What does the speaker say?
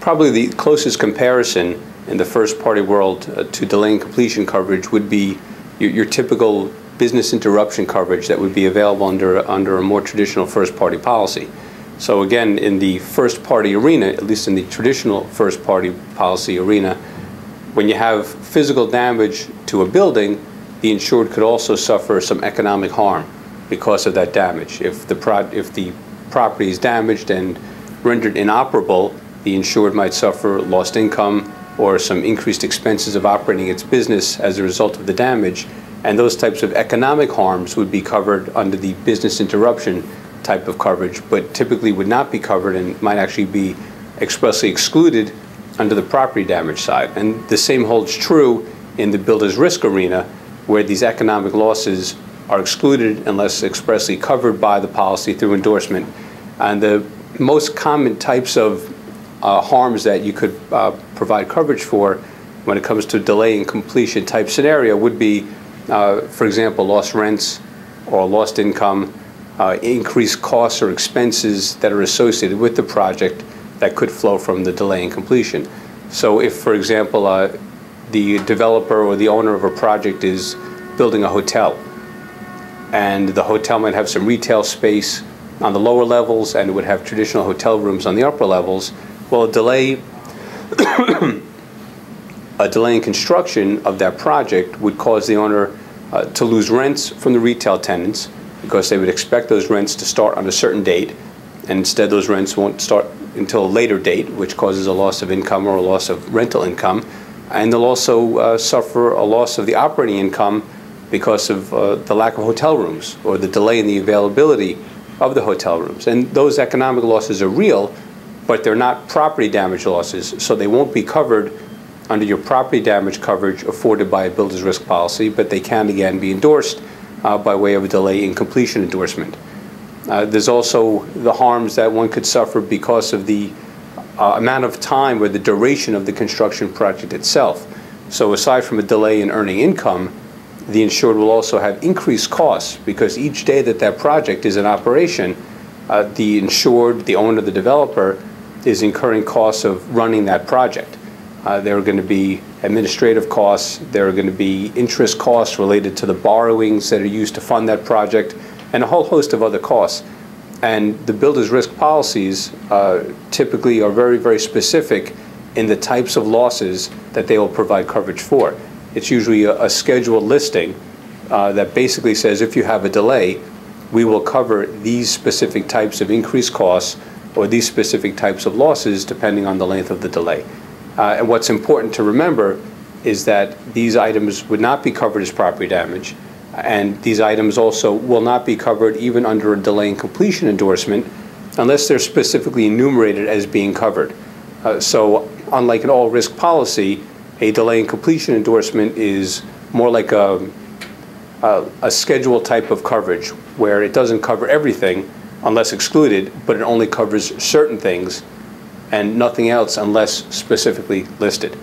Probably the closest comparison in the first-party world to delay and completion coverage would be your typical business interruption coverage that would be available under a more traditional first-party policy. So again, in the first-party arena, at least in the traditional first-party policy arena, when you have physical damage to a building, the insured could also suffer some economic harm because of that damage. If the property is damaged and rendered inoperable, the insured might suffer lost income or some increased expenses of operating its business as a result of the damage, and those types of economic harms would be covered under the business interruption type of coverage, but typically would not be covered and might actually be expressly excluded under the property damage side. And the same holds true in the builder's risk arena, where these economic losses are excluded unless expressly covered by the policy through endorsement. And the most common types of harms that you could provide coverage for when it comes to delay and completion type scenario would be, for example, lost rents or lost income, increased costs or expenses that are associated with the project that could flow from the delay and completion. So if, for example, the developer or the owner of a project is building a hotel, and the hotel might have some retail space on the lower levels and it would have traditional hotel rooms on the upper levels, well, a delay in construction of that project would cause the owner to lose rents from the retail tenants, because they would expect those rents to start on a certain date, and instead those rents won't start until a later date, which causes a loss of income or a loss of rental income. And they'll also suffer a loss of the operating income because of the lack of hotel rooms or the delay in the availability of the hotel rooms. And those economic losses are real, but they're not property damage losses, so they won't be covered under your property damage coverage afforded by a builder's risk policy, but they can again be endorsed by way of a delay in completion endorsement. There's also the harms that one could suffer because of the amount of time or the duration of the construction project itself. So aside from a delay in earning income, the insured will also have increased costs, because each day that that project is in operation, the insured, the owner, the developer, is incurring costs of running that project. There are going to be administrative costs, there are going to be interest costs related to the borrowings that are used to fund that project, and a whole host of other costs. And the builder's risk policies typically are very, very specific in the types of losses that they will provide coverage for. It's usually a scheduled listing that basically says if you have a delay, we will cover these specific types of increased costs or these specific types of losses depending on the length of the delay. And what's important to remember is that these items would not be covered as property damage, and these items also will not be covered even under a delay in completion endorsement unless they're specifically enumerated as being covered. So unlike an all-risk policy, a delay in completion endorsement is more like a schedule type of coverage where it doesn't cover everything unless excluded, but it only covers certain things and nothing else unless specifically listed.